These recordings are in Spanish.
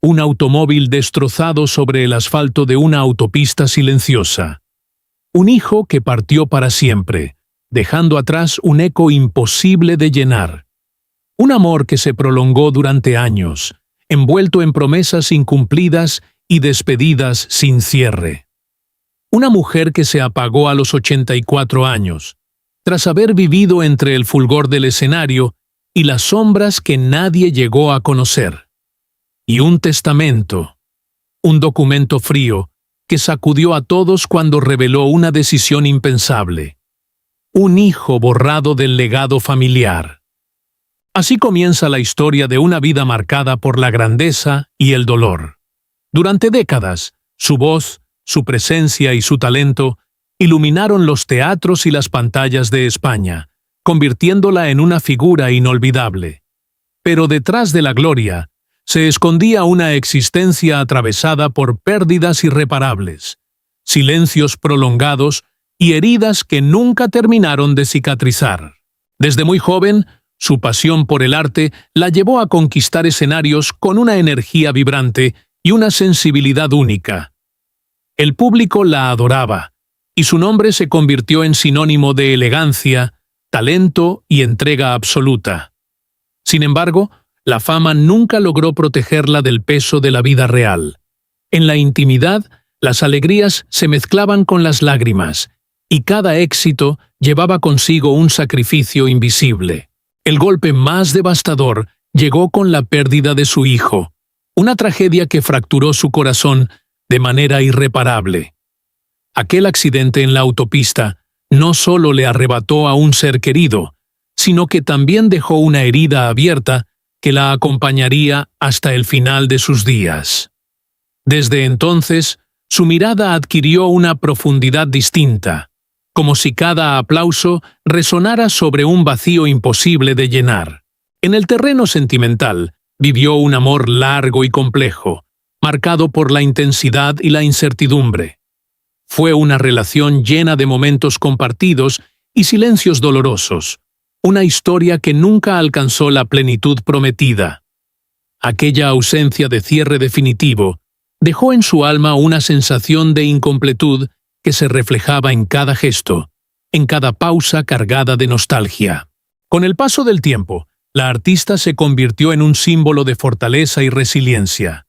un automóvil destrozado sobre el asfalto de una autopista silenciosa. Un hijo que partió para siempre, dejando atrás un eco imposible de llenar. Un amor que se prolongó durante años, envuelto en promesas incumplidas y despedidas sin cierre. Una mujer que se apagó a los 84 años, tras haber vivido entre el fulgor del escenario y las sombras que nadie llegó a conocer. Y un testamento, un documento frío que sacudió a todos cuando reveló una decisión impensable. Un hijo borrado del legado familiar. Así comienza la historia de una vida marcada por la grandeza y el dolor. Durante décadas, su voz, su presencia y su talento iluminaron los teatros y las pantallas de España, convirtiéndola en una figura inolvidable. Pero detrás de la gloria se escondía una existencia atravesada por pérdidas irreparables, silencios prolongados y heridas que nunca terminaron de cicatrizar. Desde muy joven, su pasión por el arte la llevó a conquistar escenarios con una energía vibrante y una sensibilidad única. El público la adoraba, y su nombre se convirtió en sinónimo de elegancia, talento y entrega absoluta. Sin embargo, la fama nunca logró protegerla del peso de la vida real. En la intimidad, las alegrías se mezclaban con las lágrimas, y cada éxito llevaba consigo un sacrificio invisible. El golpe más devastador llegó con la pérdida de su hijo, una tragedia que fracturó su corazón de manera irreparable. Aquel accidente en la autopista no solo le arrebató a un ser querido, sino que también dejó una herida abierta que la acompañaría hasta el final de sus días. Desde entonces, su mirada adquirió una profundidad distinta, como si cada aplauso resonara sobre un vacío imposible de llenar. En el terreno sentimental, vivió un amor largo y complejo, marcado por la intensidad y la incertidumbre. Fue una relación llena de momentos compartidos y silencios dolorosos, una historia que nunca alcanzó la plenitud prometida. Aquella ausencia de cierre definitivo dejó en su alma una sensación de incompletud que se reflejaba en cada gesto, en cada pausa cargada de nostalgia. Con el paso del tiempo, la artista se convirtió en un símbolo de fortaleza y resiliencia.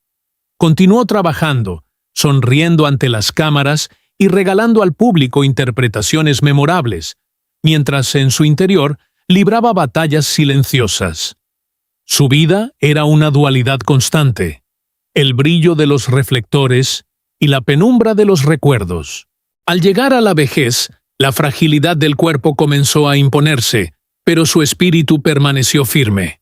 Continuó trabajando, sonriendo ante las cámaras y regalando al público interpretaciones memorables, mientras en su interior libraba batallas silenciosas. Su vida era una dualidad constante, el brillo de los reflectores y la penumbra de los recuerdos. Al llegar a la vejez, la fragilidad del cuerpo comenzó a imponerse, pero su espíritu permaneció firme.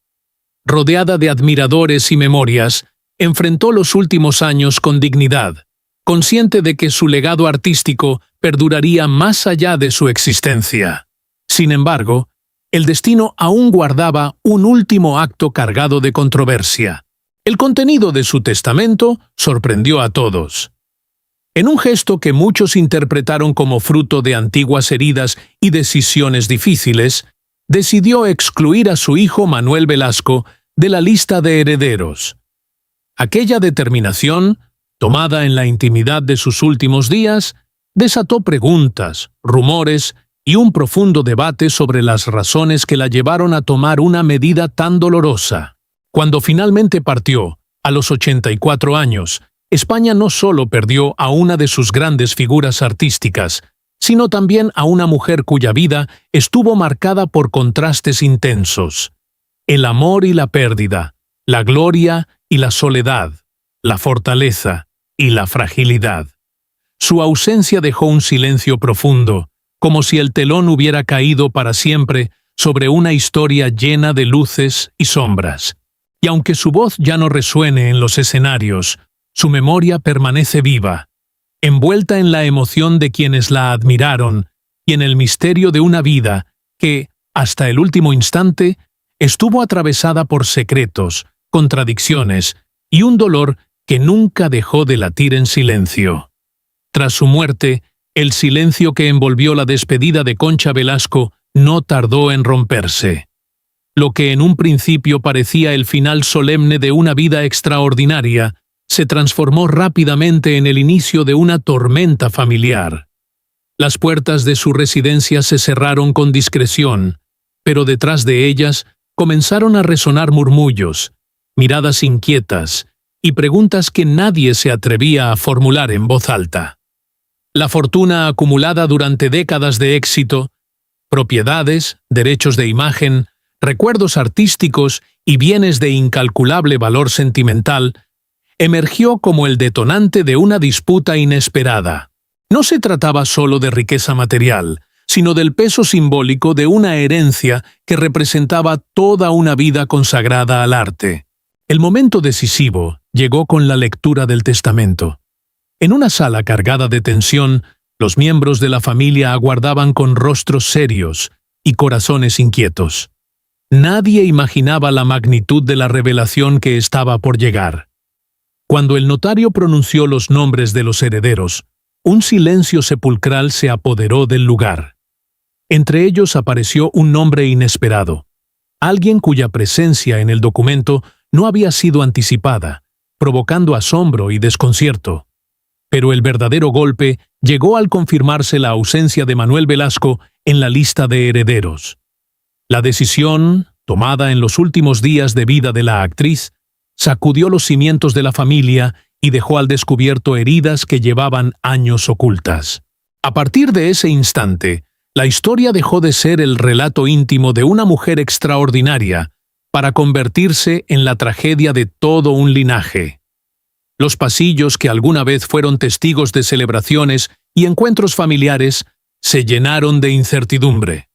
Rodeada de admiradores y memorias, enfrentó los últimos años con dignidad, consciente de que su legado artístico perduraría más allá de su existencia. Sin embargo, el destino aún guardaba un último acto cargado de controversia. El contenido de su testamento sorprendió a todos. En un gesto que muchos interpretaron como fruto de antiguas heridas y decisiones difíciles, decidió excluir a su hijo Manuel Velasco de la lista de herederos. Aquella determinación, tomada en la intimidad de sus últimos días, desató preguntas, rumores y un profundo debate sobre las razones que la llevaron a tomar una medida tan dolorosa. Cuando finalmente partió, a los 84 años, España no solo perdió a una de sus grandes figuras artísticas, sino también a una mujer cuya vida estuvo marcada por contrastes intensos. El amor y la pérdida, la gloria y la soledad, la fortaleza y la fragilidad. Su ausencia dejó un silencio profundo, como si el telón hubiera caído para siempre sobre una historia llena de luces y sombras. Y aunque su voz ya no resuene en los escenarios, su memoria permanece viva, envuelta en la emoción de quienes la admiraron y en el misterio de una vida que, hasta el último instante, estuvo atravesada por secretos, contradicciones y un dolor que nunca dejó de latir en silencio. Tras su muerte, el silencio que envolvió la despedida de Concha Velasco no tardó en romperse. Lo que en un principio parecía el final solemne de una vida extraordinaria, se transformó rápidamente en el inicio de una tormenta familiar. Las puertas de su residencia se cerraron con discreción, pero detrás de ellas comenzaron a resonar murmullos, miradas inquietas y preguntas que nadie se atrevía a formular en voz alta. La fortuna acumulada durante décadas de éxito, propiedades, derechos de imagen, recuerdos artísticos y bienes de incalculable valor sentimental, emergió como el detonante de una disputa inesperada. No se trataba solo de riqueza material, sino del peso simbólico de una herencia que representaba toda una vida consagrada al arte. El momento decisivo llegó con la lectura del testamento. En una sala cargada de tensión, los miembros de la familia aguardaban con rostros serios y corazones inquietos. Nadie imaginaba la magnitud de la revelación que estaba por llegar. Cuando el notario pronunció los nombres de los herederos, un silencio sepulcral se apoderó del lugar. Entre ellos apareció un nombre inesperado, alguien cuya presencia en el documento no había sido anticipada, provocando asombro y desconcierto. Pero el verdadero golpe llegó al confirmarse la ausencia de Manuel Velasco en la lista de herederos. La decisión, tomada en los últimos días de vida de la actriz, sacudió los cimientos de la familia y dejó al descubierto heridas que llevaban años ocultas. A partir de ese instante, la historia dejó de ser el relato íntimo de una mujer extraordinaria para convertirse en la tragedia de todo un linaje. Los pasillos que alguna vez fueron testigos de celebraciones y encuentros familiares se llenaron de incertidumbre.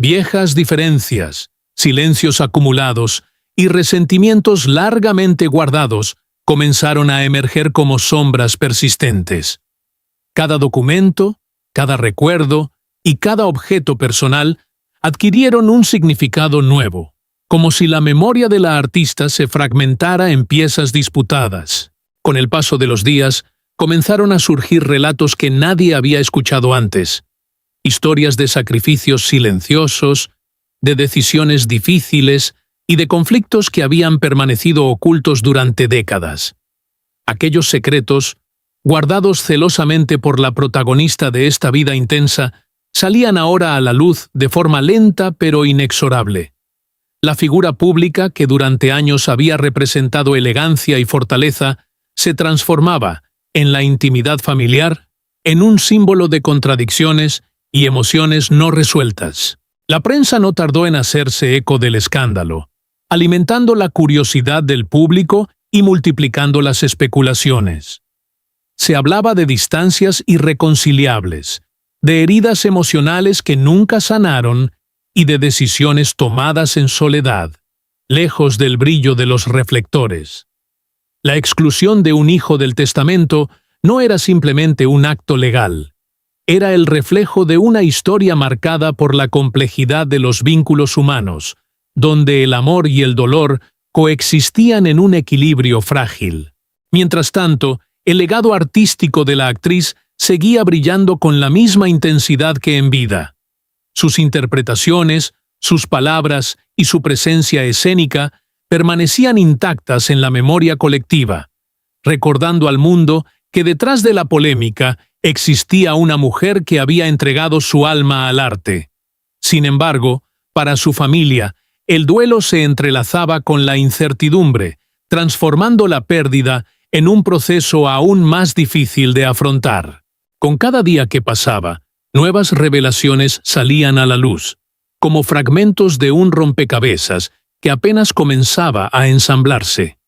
Viejas diferencias, silencios acumulados y resentimientos largamente guardados comenzaron a emerger como sombras persistentes. Cada documento, cada recuerdo y cada objeto personal adquirieron un significado nuevo, como si la memoria de la artista se fragmentara en piezas disputadas. Con el paso de los días, comenzaron a surgir relatos que nadie había escuchado antes, historias de sacrificios silenciosos, de decisiones difíciles y de conflictos que habían permanecido ocultos durante décadas. Aquellos secretos, guardados celosamente por la protagonista de esta vida intensa, salían ahora a la luz de forma lenta pero inexorable. La figura pública, que durante años había representado elegancia y fortaleza, se transformaba, en la intimidad familiar, en un símbolo de contradicciones y emociones no resueltas. La prensa no tardó en hacerse eco del escándalo, alimentando la curiosidad del público y multiplicando las especulaciones. Se hablaba de distancias irreconciliables, de heridas emocionales que nunca sanaron y de decisiones tomadas en soledad, lejos del brillo de los reflectores. La exclusión de un hijo del testamento no era simplemente un acto legal, era el reflejo de una historia marcada por la complejidad de los vínculos humanos, donde el amor y el dolor coexistían en un equilibrio frágil. Mientras tanto, el legado artístico de la actriz seguía brillando con la misma intensidad que en vida. Sus interpretaciones, sus palabras y su presencia escénica permanecían intactas en la memoria colectiva, recordando al mundo que detrás de la polémica existía una mujer que había entregado su alma al arte. Sin embargo, para su familia, el duelo se entrelazaba con la incertidumbre, transformando la pérdida en un proceso aún más difícil de afrontar. Con cada día que pasaba, nuevas revelaciones salían a la luz, como fragmentos de un rompecabezas que apenas comenzaba a ensamblarse.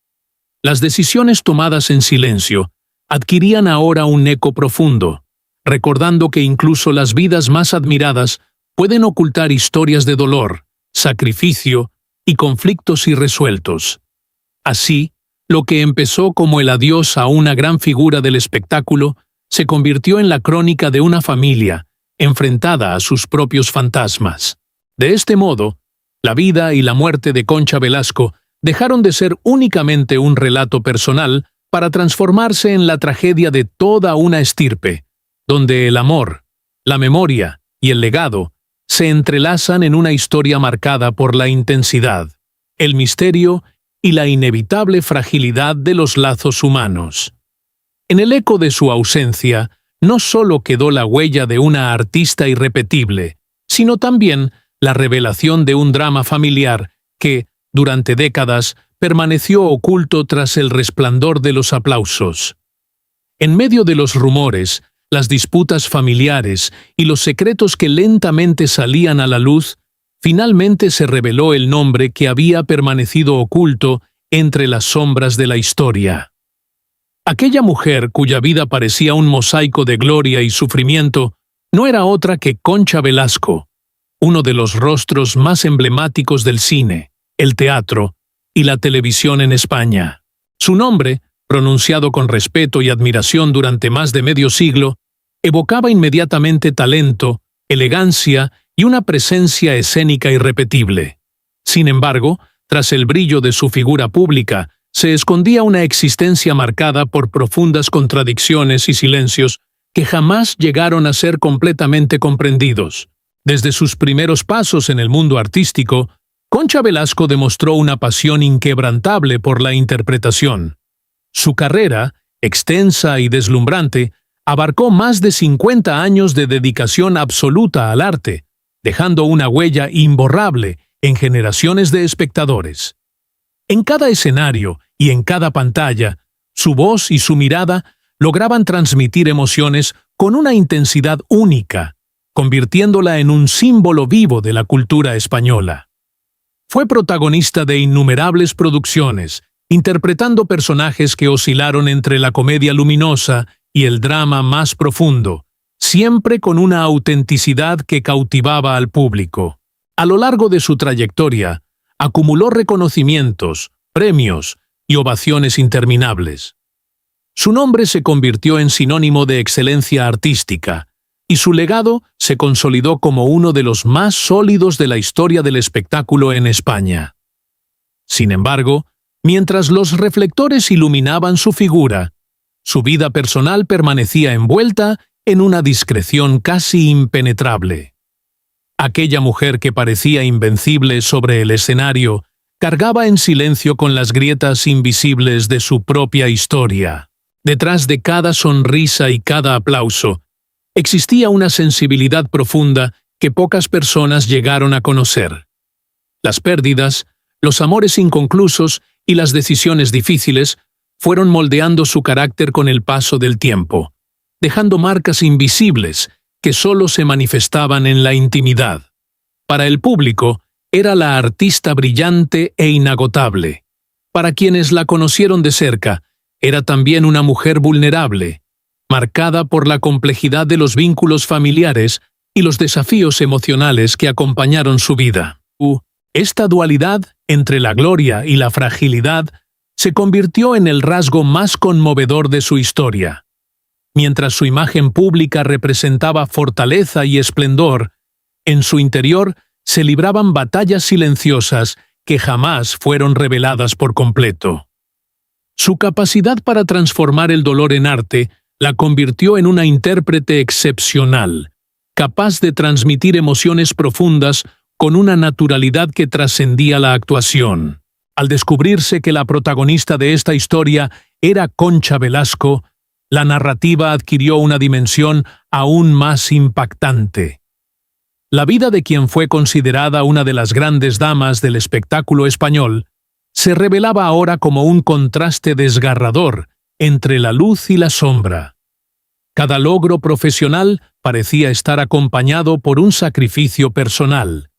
Las decisiones tomadas en silencio adquirían ahora un eco profundo, recordando que incluso las vidas más admiradas pueden ocultar historias de dolor, sacrificio y conflictos irresueltos. Así, lo que empezó como el adiós a una gran figura del espectáculo se convirtió en la crónica de una familia enfrentada a sus propios fantasmas. De este modo, la vida y la muerte de Concha Velasco dejaron de ser únicamente un relato personal para transformarse en la tragedia de toda una estirpe, donde el amor, la memoria y el legado se entrelazan en una historia marcada por la intensidad, el misterio y la inevitable fragilidad de los lazos humanos. En el eco de su ausencia, no solo quedó la huella de una artista irrepetible, sino también la revelación de un drama familiar que, durante décadas, permaneció oculto tras el resplandor de los aplausos. En medio de los rumores, las disputas familiares y los secretos que lentamente salían a la luz, finalmente se reveló el nombre que había permanecido oculto entre las sombras de la historia. Aquella mujer cuya vida parecía un mosaico de gloria y sufrimiento no era otra que Concha Velasco, uno de los rostros más emblemáticos del cine, el teatro y la televisión en España. Su nombre, pronunciado con respeto y admiración durante más de medio siglo, evocaba inmediatamente talento, elegancia y una presencia escénica irrepetible. Sin embargo, tras el brillo de su figura pública, se escondía una existencia marcada por profundas contradicciones y silencios que jamás llegaron a ser completamente comprendidos. Desde sus primeros pasos en el mundo artístico, Concha Velasco demostró una pasión inquebrantable por la interpretación. Su carrera, extensa y deslumbrante, abarcó más de 50 años de dedicación absoluta al arte, dejando una huella imborrable en generaciones de espectadores. En cada escenario y en cada pantalla, su voz y su mirada lograban transmitir emociones con una intensidad única, convirtiéndola en un símbolo vivo de la cultura española. Fue protagonista de innumerables producciones, interpretando personajes que oscilaron entre la comedia luminosa y el drama más profundo, siempre con una autenticidad que cautivaba al público. A lo largo de su trayectoria, acumuló reconocimientos, premios y ovaciones interminables. Su nombre se convirtió en sinónimo de excelencia artística, y su legado se consolidó como uno de los más sólidos de la historia del espectáculo en España. Sin embargo, mientras los reflectores iluminaban su figura, su vida personal permanecía envuelta en una discreción casi impenetrable. Aquella mujer que parecía invencible sobre el escenario cargaba en silencio con las grietas invisibles de su propia historia. Detrás de cada sonrisa y cada aplauso, existía una sensibilidad profunda que pocas personas llegaron a conocer. Las pérdidas, los amores inconclusos y las decisiones difíciles fueron moldeando su carácter con el paso del tiempo, dejando marcas invisibles que solo se manifestaban en la intimidad. Para el público, era la artista brillante e inagotable. Para quienes la conocieron de cerca, era también una mujer vulnerable, marcada por la complejidad de los vínculos familiares y los desafíos emocionales que acompañaron su vida. Esta dualidad entre la gloria y la fragilidad se convirtió en el rasgo más conmovedor de su historia. Mientras su imagen pública representaba fortaleza y esplendor, en su interior se libraban batallas silenciosas que jamás fueron reveladas por completo. Su capacidad para transformar el dolor en arte la convirtió en una intérprete excepcional, capaz de transmitir emociones profundas con una naturalidad que trascendía la actuación. Al descubrirse que la protagonista de esta historia era Concha Velasco, la narrativa adquirió una dimensión aún más impactante. La vida de quien fue considerada una de las grandes damas del espectáculo español se revelaba ahora como un contraste desgarrador entre la luz y la sombra. Cada logro profesional parecía estar acompañado por un sacrificio personal,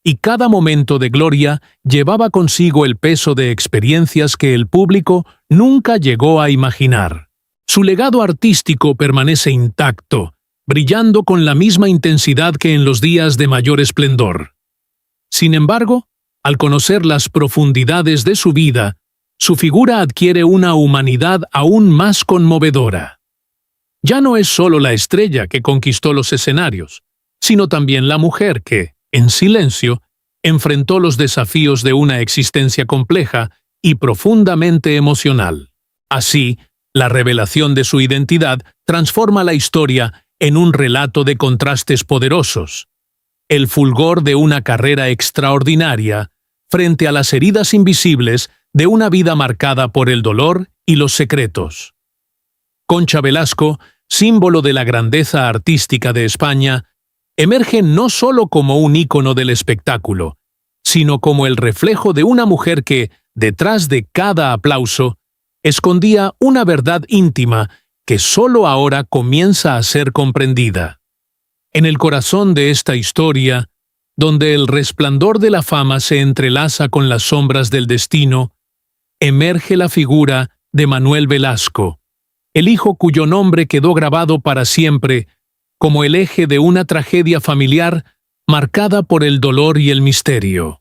y cada momento de gloria llevaba consigo el peso de experiencias que el público nunca llegó a imaginar. Su legado artístico permanece intacto, brillando con la misma intensidad que en los días de mayor esplendor. Sin embargo, al conocer las profundidades de su vida, su figura adquiere una humanidad aún más conmovedora. Ya no es solo la estrella que conquistó los escenarios, sino también la mujer que, en silencio, enfrentó los desafíos de una existencia compleja y profundamente emocional. Así, la revelación de su identidad transforma la historia en un relato de contrastes poderosos. el fulgor de una carrera extraordinaria frente a las heridas invisibles de una vida marcada por el dolor y los secretos. Concha Velasco, símbolo de la grandeza artística de España, emerge no solo como un ícono del espectáculo, sino como el reflejo de una mujer que, detrás de cada aplauso, escondía una verdad íntima que solo ahora comienza a ser comprendida. En el corazón de esta historia, donde el resplandor de la fama se entrelaza con las sombras del destino, emerge la figura de Manuel Velasco, el hijo cuyo nombre quedó grabado para siempre como el eje de una tragedia familiar marcada por el dolor y el misterio.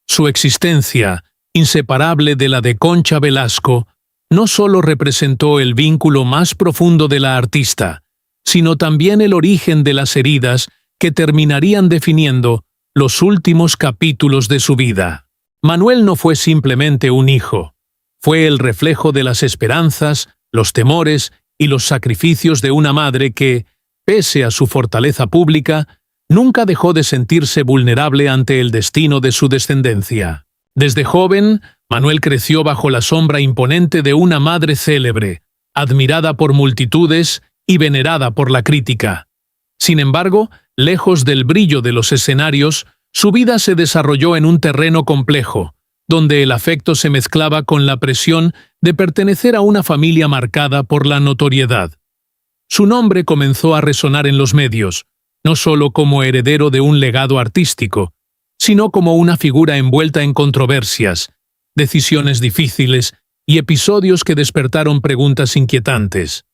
Su existencia, inseparable de la de Concha Velasco, no solo representó el vínculo más profundo de la artista, sino también el origen de las heridas que terminarían definiendo los últimos capítulos de su vida. Manuel no fue simplemente un hijo, fue el reflejo de las esperanzas, los temores y los sacrificios de una madre que, pese a su fortaleza pública, nunca dejó de sentirse vulnerable ante el destino de su descendencia. Desde joven, Manuel creció bajo la sombra imponente de una madre célebre, admirada por multitudes y venerada por la crítica. Sin embargo, lejos del brillo de los escenarios, su vida se desarrolló en un terreno complejo, donde el afecto se mezclaba con la presión de pertenecer a una familia marcada por la notoriedad. Su nombre comenzó a resonar en los medios, no solo como heredero de un legado artístico, sino como una figura envuelta en controversias, decisiones difíciles y episodios que despertaron preguntas inquietantes.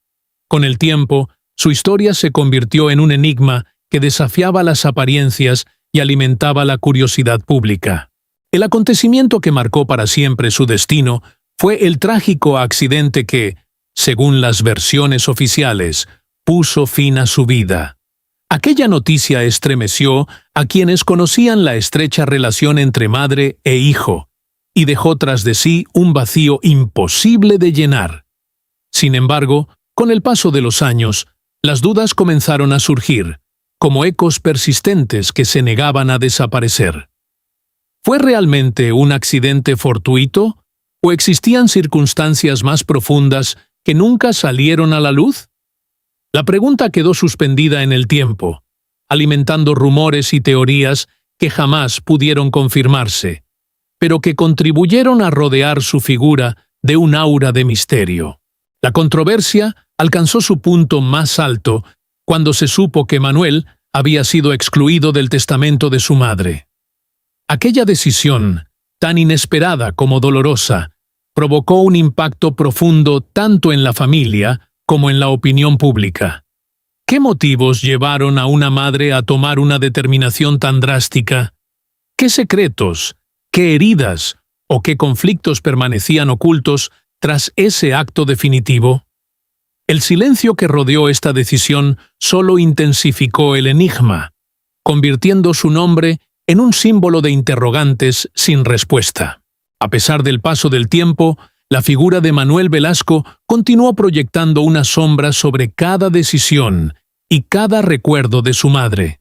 Con el tiempo, su historia se convirtió en un enigma que desafiaba las apariencias y alimentaba la curiosidad pública. El acontecimiento que marcó para siempre su destino fue el trágico accidente que, según las versiones oficiales, puso fin a su vida. Aquella noticia estremeció a quienes conocían la estrecha relación entre madre e hijo, y dejó tras de sí un vacío imposible de llenar. Sin embargo, con el paso de los años, las dudas comenzaron a surgir, como ecos persistentes que se negaban a desaparecer. ¿Fue realmente un accidente fortuito o existían circunstancias más profundas que nunca salieron a la luz? La pregunta quedó suspendida en el tiempo, alimentando rumores y teorías que jamás pudieron confirmarse, pero que contribuyeron a rodear su figura de un aura de misterio. La controversia alcanzó su punto más alto cuando se supo que Manuel había sido excluido del testamento de su madre. Aquella decisión, tan inesperada como dolorosa, provocó un impacto profundo tanto en la familia como en la opinión pública. ¿Qué motivos llevaron a una madre a tomar una determinación tan drástica? ¿Qué secretos, qué heridas o qué conflictos permanecían ocultos tras ese acto definitivo? El silencio que rodeó esta decisión solo intensificó el enigma, convirtiendo su nombre en un símbolo de interrogantes sin respuesta. A pesar del paso del tiempo, la figura de Manuel Velasco continuó proyectando una sombra sobre cada decisión y cada recuerdo de su madre.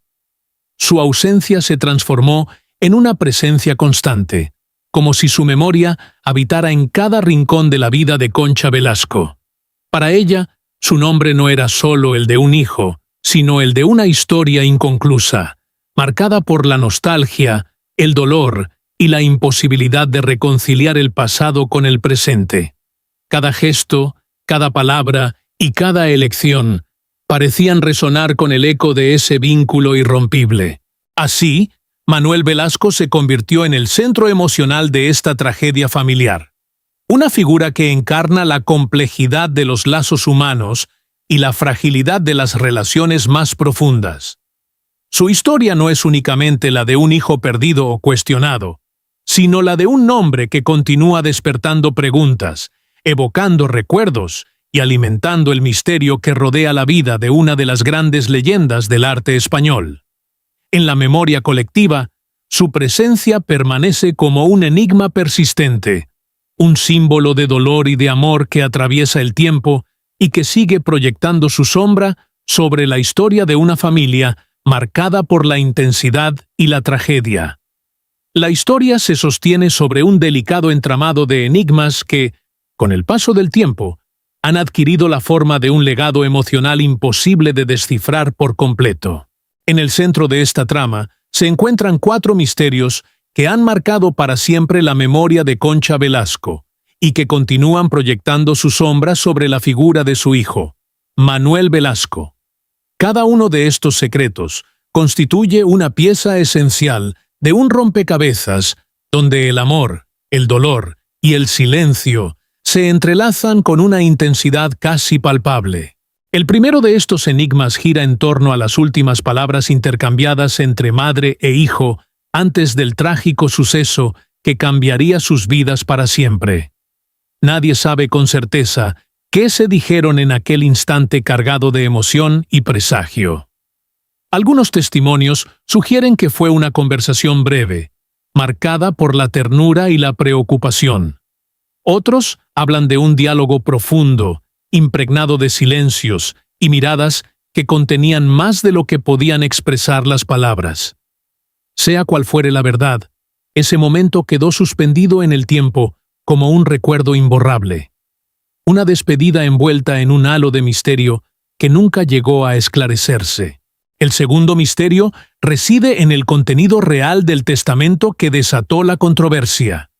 Su ausencia se transformó en una presencia constante, como si su memoria habitara en cada rincón de la vida de Concha Velasco. Para ella, su nombre no era solo el de un hijo, sino el de una historia inconclusa, marcada por la nostalgia, el dolor y la imposibilidad de reconciliar el pasado con el presente. Cada gesto, cada palabra y cada elección parecían resonar con el eco de ese vínculo irrompible. Así, Manuel Velasco se convirtió en el centro emocional de esta tragedia familiar. Una figura que encarna la complejidad de los lazos humanos y la fragilidad de las relaciones más profundas. Su historia no es únicamente la de un hijo perdido o cuestionado, sino la de un hombre que continúa despertando preguntas, evocando recuerdos y alimentando el misterio que rodea la vida de una de las grandes leyendas del arte español. En la memoria colectiva, su presencia permanece como un enigma persistente, un símbolo de dolor y de amor que atraviesa el tiempo y que sigue proyectando su sombra sobre la historia de una familia marcada por la intensidad y la tragedia. La historia se sostiene sobre un delicado entramado de enigmas que, con el paso del tiempo, han adquirido la forma de un legado emocional imposible de descifrar por completo. En el centro de esta trama se encuentran 4 misterios que han marcado para siempre la memoria de Concha Velasco y que continúan proyectando su sombra sobre la figura de su hijo, Manuel Velasco. Cada uno de estos secretos constituye una pieza esencial de un rompecabezas donde el amor, el dolor y el silencio se entrelazan con una intensidad casi palpable. El primero de estos enigmas gira en torno a las últimas palabras intercambiadas entre madre e hijo antes del trágico suceso que cambiaría sus vidas para siempre. Nadie sabe con certeza qué se dijeron en aquel instante cargado de emoción y presagio. Algunos testimonios sugieren que fue una conversación breve, marcada por la ternura y la preocupación. Otros hablan de un diálogo profundo, impregnado de silencios y miradas que contenían más de lo que podían expresar las palabras. Sea cual fuere la verdad, ese momento quedó suspendido en el tiempo como un recuerdo imborrable. Una despedida envuelta en un halo de misterio que nunca llegó a esclarecerse. El segundo misterio reside en el contenido real del testamento que desató la controversia.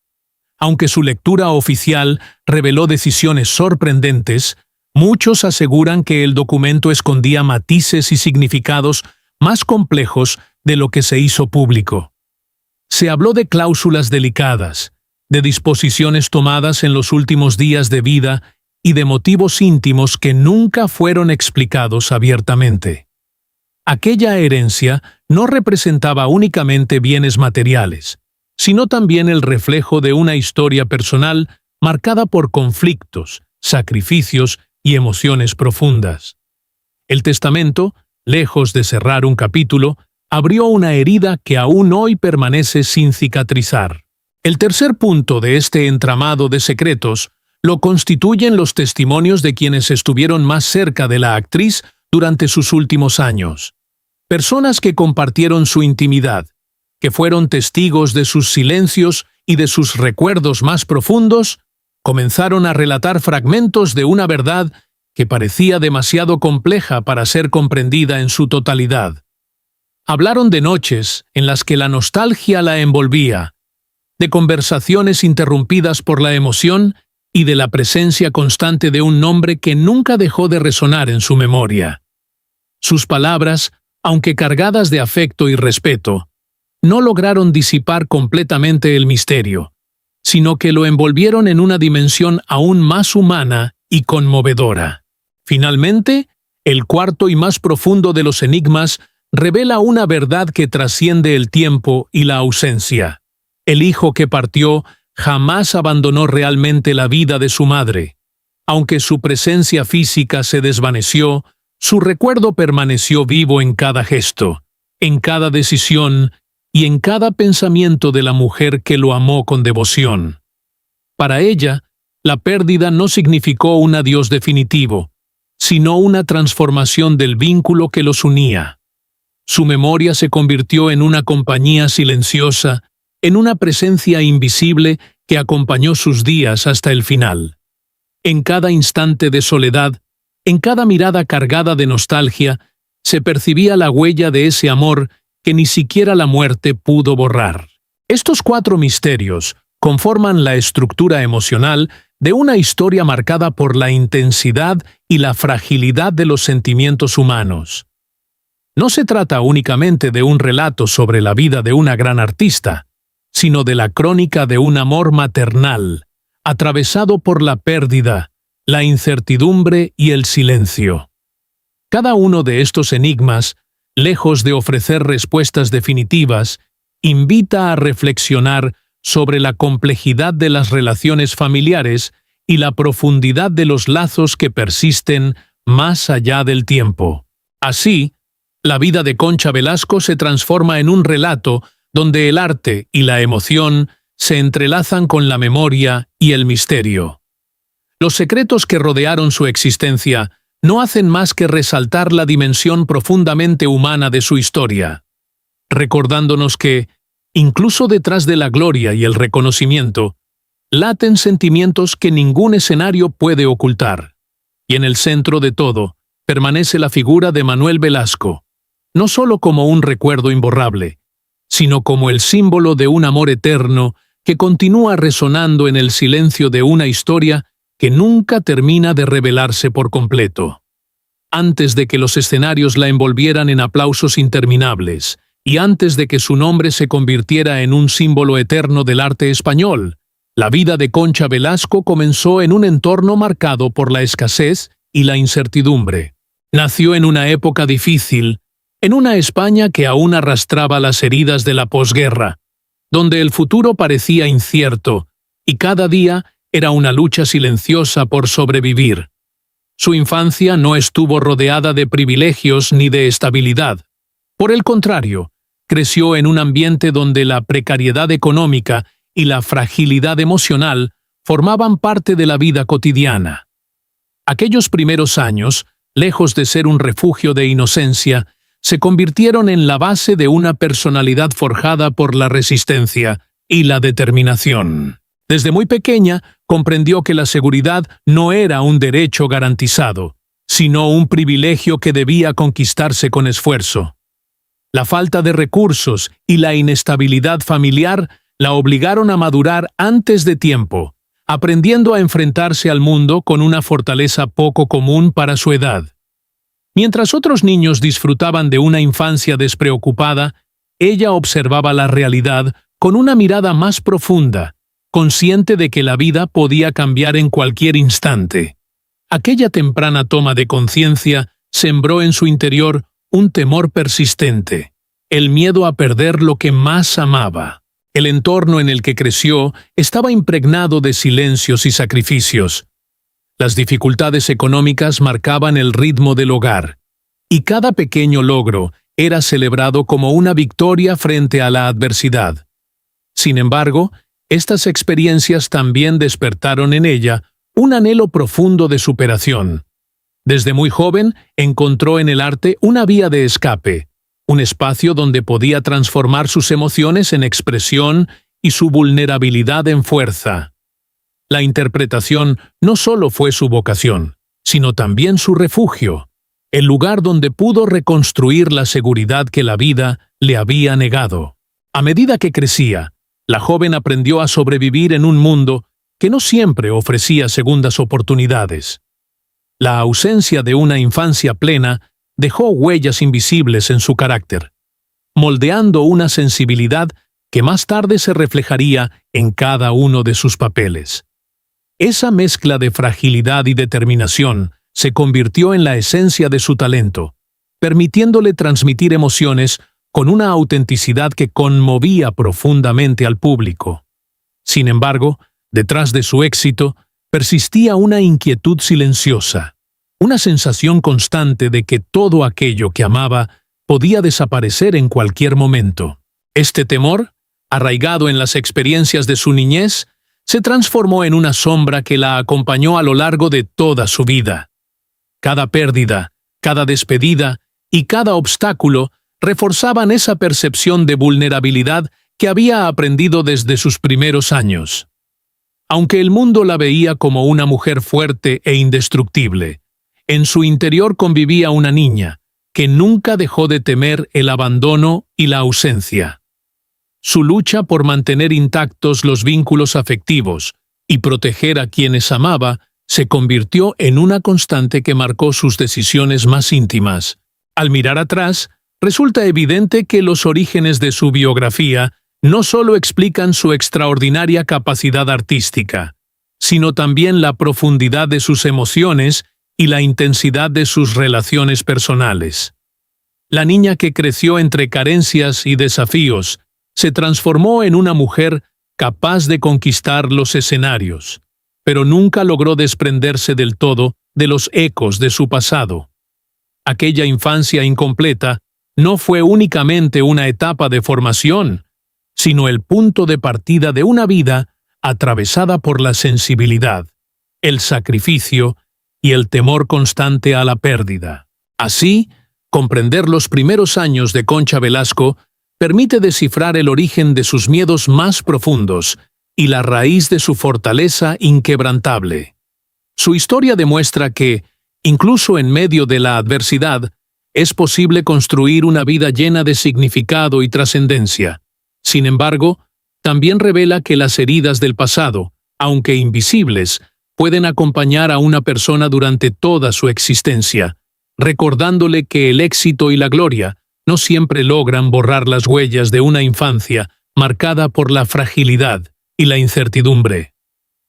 Aunque su lectura oficial reveló decisiones sorprendentes, muchos aseguran que el documento escondía matices y significados más complejos de lo que se hizo público. Se habló de cláusulas delicadas, de disposiciones tomadas en los últimos días de vida y de motivos íntimos que nunca fueron explicados abiertamente. Aquella herencia no representaba únicamente bienes materiales, sino también el reflejo de una historia personal marcada por conflictos, sacrificios y emociones profundas. El testamento, lejos de cerrar un capítulo, abrió una herida que aún hoy permanece sin cicatrizar. El tercer punto de este entramado de secretos lo constituyen los testimonios de quienes estuvieron más cerca de la actriz durante sus últimos años. Personas que compartieron su intimidad, que fueron testigos de sus silencios y de sus recuerdos más profundos, comenzaron a relatar fragmentos de una verdad que parecía demasiado compleja para ser comprendida en su totalidad. Hablaron de noches en las que la nostalgia la envolvía, de conversaciones interrumpidas por la emoción y de la presencia constante de un nombre que nunca dejó de resonar en su memoria. Sus palabras, aunque cargadas de afecto y respeto, no lograron disipar completamente el misterio, sino que lo envolvieron en una dimensión aún más humana y conmovedora. Finalmente, el cuarto y más profundo de los enigmas revela una verdad que trasciende el tiempo y la ausencia. El hijo que partió jamás abandonó realmente la vida de su madre. Aunque su presencia física se desvaneció, su recuerdo permaneció vivo en cada gesto, en cada decisión y en cada pensamiento de la mujer que lo amó con devoción. Para ella, la pérdida no significó un adiós definitivo, sino una transformación del vínculo que los unía. Su memoria se convirtió en una compañía silenciosa, en una presencia invisible que acompañó sus días hasta el final. En cada instante de soledad, en cada mirada cargada de nostalgia, se percibía la huella de ese amor que ni siquiera la muerte pudo borrar. Estos 4 misterios conforman la estructura emocional de una historia marcada por la intensidad y la fragilidad de los sentimientos humanos. No se trata únicamente de un relato sobre la vida de una gran artista, sino de la crónica de un amor maternal, atravesado por la pérdida, la incertidumbre y el silencio. Cada uno de estos enigmas, lejos de ofrecer respuestas definitivas, invita a reflexionar sobre la complejidad de las relaciones familiares y la profundidad de los lazos que persisten más allá del tiempo. Así, la vida de Concha Velasco se transforma en un relato donde el arte y la emoción se entrelazan con la memoria y el misterio. Los secretos que rodearon su existencia no hacen más que resaltar la dimensión profundamente humana de su historia, recordándonos que, incluso detrás de la gloria y el reconocimiento, laten sentimientos que ningún escenario puede ocultar. Y en el centro de todo, permanece la figura de Manuel Velasco, no solo como un recuerdo imborrable, sino como el símbolo de un amor eterno que continúa resonando en el silencio de una historia que nunca termina de revelarse por completo. Antes de que los escenarios la envolvieran en aplausos interminables, y antes de que su nombre se convirtiera en un símbolo eterno del arte español, la vida de Concha Velasco comenzó en un entorno marcado por la escasez y la incertidumbre. Nació en una época difícil, en una España que aún arrastraba las heridas de la posguerra, donde el futuro parecía incierto, y cada día era una lucha silenciosa por sobrevivir. Su infancia no estuvo rodeada de privilegios ni de estabilidad. Por el contrario, creció en un ambiente donde la precariedad económica y la fragilidad emocional formaban parte de la vida cotidiana. Aquellos primeros años, lejos de ser un refugio de inocencia, se convirtieron en la base de una personalidad forjada por la resistencia y la determinación. Desde muy pequeña, comprendió que la seguridad no era un derecho garantizado, sino un privilegio que debía conquistarse con esfuerzo. La falta de recursos y la inestabilidad familiar la obligaron a madurar antes de tiempo, aprendiendo a enfrentarse al mundo con una fortaleza poco común para su edad. Mientras otros niños disfrutaban de una infancia despreocupada, ella observaba la realidad con una mirada más profunda, consciente de que la vida podía cambiar en cualquier instante. Aquella temprana toma de conciencia sembró en su interior un temor persistente, el miedo a perder lo que más amaba. El entorno en el que creció estaba impregnado de silencios y sacrificios. Las dificultades económicas marcaban el ritmo del hogar, y cada pequeño logro era celebrado como una victoria frente a la adversidad. Sin embargo, estas experiencias también despertaron en ella un anhelo profundo de superación. Desde muy joven encontró en el arte una vía de escape, un espacio donde podía transformar sus emociones en expresión y su vulnerabilidad en fuerza. La interpretación no solo fue su vocación, sino también su refugio, el lugar donde pudo reconstruir la seguridad que la vida le había negado. A medida que crecía, la joven aprendió a sobrevivir en un mundo que no siempre ofrecía segundas oportunidades. La ausencia de una infancia plena dejó huellas invisibles en su carácter, moldeando una sensibilidad que más tarde se reflejaría en cada uno de sus papeles. Esa mezcla de fragilidad y determinación se convirtió en la esencia de su talento, permitiéndole transmitir emociones con una autenticidad que conmovía profundamente al público. Sin embargo, detrás de su éxito, persistía una inquietud silenciosa, una sensación constante de que todo aquello que amaba podía desaparecer en cualquier momento. Este temor, arraigado en las experiencias de su niñez, se transformó en una sombra que la acompañó a lo largo de toda su vida. Cada pérdida, cada despedida y cada obstáculo reforzaban esa percepción de vulnerabilidad que había aprendido desde sus primeros años. Aunque el mundo la veía como una mujer fuerte e indestructible, en su interior convivía una niña que nunca dejó de temer el abandono y la ausencia. Su lucha por mantener intactos los vínculos afectivos y proteger a quienes amaba se convirtió en una constante que marcó sus decisiones más íntimas. Al mirar atrás, resulta evidente que los orígenes de su biografía no solo explican su extraordinaria capacidad artística, sino también la profundidad de sus emociones y la intensidad de sus relaciones personales. La niña que creció entre carencias y desafíos se transformó en una mujer capaz de conquistar los escenarios, pero nunca logró desprenderse del todo de los ecos de su pasado. Aquella infancia incompleta no fue únicamente una etapa de formación, sino el punto de partida de una vida atravesada por la sensibilidad, el sacrificio y el temor constante a la pérdida. Así, comprender los primeros años de Concha Velasco permite descifrar el origen de sus miedos más profundos y la raíz de su fortaleza inquebrantable. Su historia demuestra que, incluso en medio de la adversidad, es posible construir una vida llena de significado y trascendencia. Sin embargo, también revela que las heridas del pasado, aunque invisibles, pueden acompañar a una persona durante toda su existencia, recordándole que el éxito y la gloria no siempre logran borrar las huellas de una infancia marcada por la fragilidad y la incertidumbre.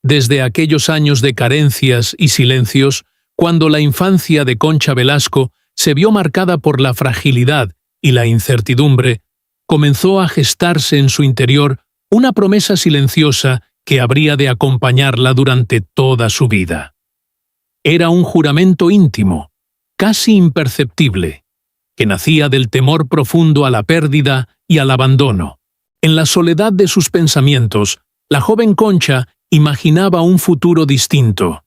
Desde aquellos años de carencias y silencios, cuando la infancia de Concha Velasco se vio marcada por la fragilidad y la incertidumbre, comenzó a gestarse en su interior una promesa silenciosa que habría de acompañarla durante toda su vida. Era un juramento íntimo, casi imperceptible, que nacía del temor profundo a la pérdida y al abandono. En la soledad de sus pensamientos, la joven Concha imaginaba un futuro distinto.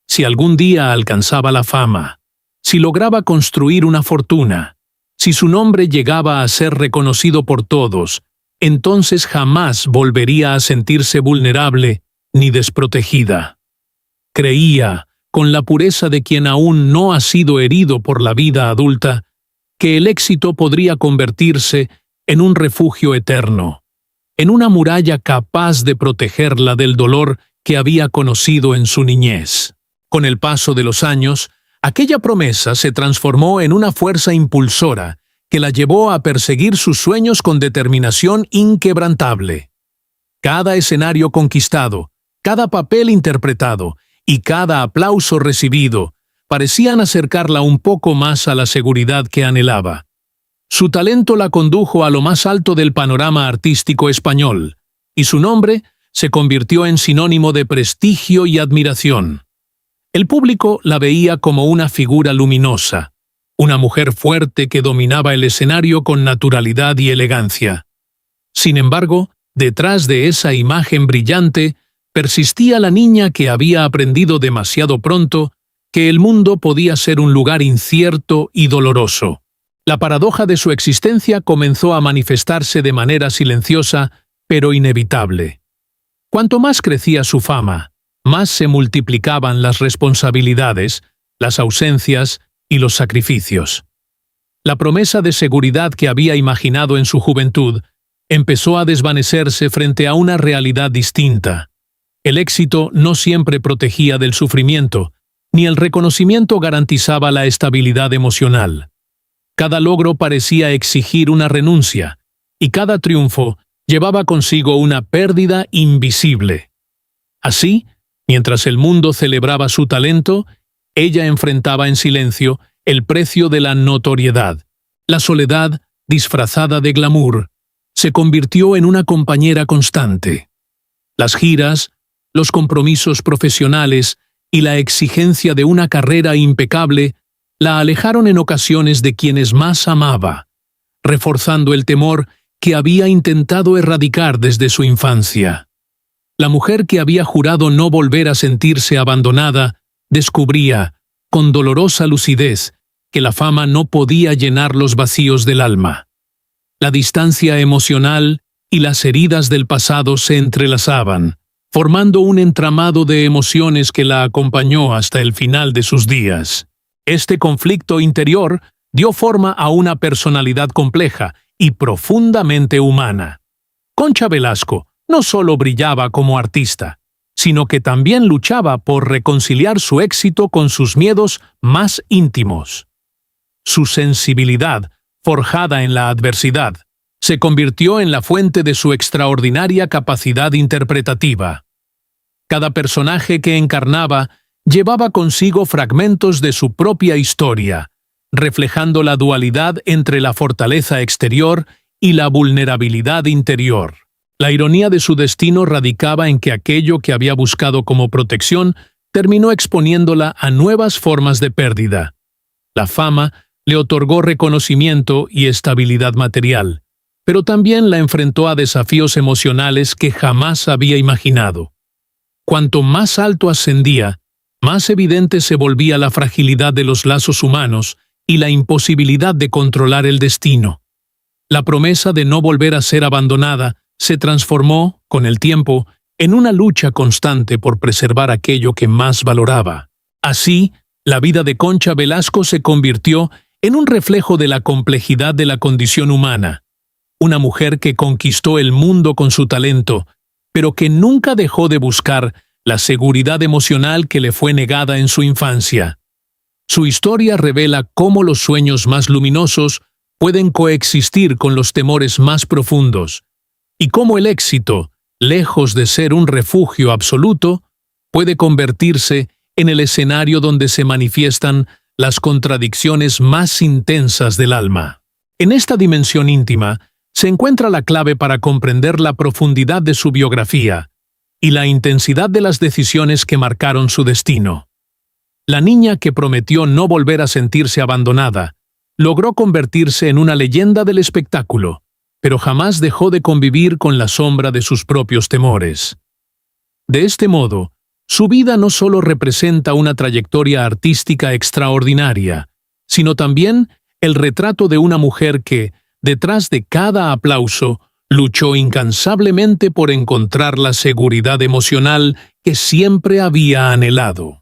Si algún día alcanzaba la fama, si lograba construir una fortuna, si su nombre llegaba a ser reconocido por todos, entonces jamás volvería a sentirse vulnerable ni desprotegida. Creía, con la pureza de quien aún no ha sido herido por la vida adulta, que el éxito podría convertirse en un refugio eterno, en una muralla capaz de protegerla del dolor que había conocido en su niñez. Con el paso de los años, aquella promesa se transformó en una fuerza impulsora que la llevó a perseguir sus sueños con determinación inquebrantable. Cada escenario conquistado, cada papel interpretado y cada aplauso recibido parecían acercarla un poco más a la seguridad que anhelaba. Su talento la condujo a lo más alto del panorama artístico español, y su nombre se convirtió en sinónimo de prestigio y admiración. El público la veía como una figura luminosa, una mujer fuerte que dominaba el escenario con naturalidad y elegancia. Sin embargo, detrás de esa imagen brillante, persistía la niña que había aprendido demasiado pronto que el mundo podía ser un lugar incierto y doloroso. La paradoja de su existencia comenzó a manifestarse de manera silenciosa, pero inevitable. Cuanto más crecía su fama, más se multiplicaban las responsabilidades, las ausencias y los sacrificios. La promesa de seguridad que había imaginado en su juventud empezó a desvanecerse frente a una realidad distinta. El éxito no siempre protegía del sufrimiento, ni el reconocimiento garantizaba la estabilidad emocional. Cada logro parecía exigir una renuncia, y cada triunfo llevaba consigo una pérdida invisible. Así, mientras el mundo celebraba su talento, ella enfrentaba en silencio el precio de la notoriedad. La soledad, disfrazada de glamour, se convirtió en una compañera constante. Las giras, los compromisos profesionales y la exigencia de una carrera impecable la alejaron en ocasiones de quienes más amaba, reforzando el temor que había intentado erradicar desde su infancia. La mujer que había jurado no volver a sentirse abandonada descubría, con dolorosa lucidez, que la fama no podía llenar los vacíos del alma. La distancia emocional y las heridas del pasado se entrelazaban, formando un entramado de emociones que la acompañó hasta el final de sus días. Este conflicto interior dio forma a una personalidad compleja y profundamente humana. Concha Velasco no solo brillaba como artista, sino que también luchaba por reconciliar su éxito con sus miedos más íntimos. Su sensibilidad, forjada en la adversidad, se convirtió en la fuente de su extraordinaria capacidad interpretativa. Cada personaje que encarnaba llevaba consigo fragmentos de su propia historia, reflejando la dualidad entre la fortaleza exterior y la vulnerabilidad interior. La ironía de su destino radicaba en que aquello que había buscado como protección terminó exponiéndola a nuevas formas de pérdida. La fama le otorgó reconocimiento y estabilidad material, pero también la enfrentó a desafíos emocionales que jamás había imaginado. Cuanto más alto ascendía, más evidente se volvía la fragilidad de los lazos humanos y la imposibilidad de controlar el destino. La promesa de no volver a ser abandonada se transformó, con el tiempo, en una lucha constante por preservar aquello que más valoraba. Así, la vida de Concha Velasco se convirtió en un reflejo de la complejidad de la condición humana. Una mujer que conquistó el mundo con su talento, pero que nunca dejó de buscar la seguridad emocional que le fue negada en su infancia. Su historia revela cómo los sueños más luminosos pueden coexistir con los temores más profundos, y cómo el éxito, lejos de ser un refugio absoluto, puede convertirse en el escenario donde se manifiestan las contradicciones más intensas del alma. En esta dimensión íntima se encuentra la clave para comprender la profundidad de su biografía y la intensidad de las decisiones que marcaron su destino. La niña que prometió no volver a sentirse abandonada logró convertirse en una leyenda del espectáculo, pero jamás dejó de convivir con la sombra de sus propios temores. De este modo, su vida no solo representa una trayectoria artística extraordinaria, sino también el retrato de una mujer que, detrás de cada aplauso, luchó incansablemente por encontrar la seguridad emocional que siempre había anhelado.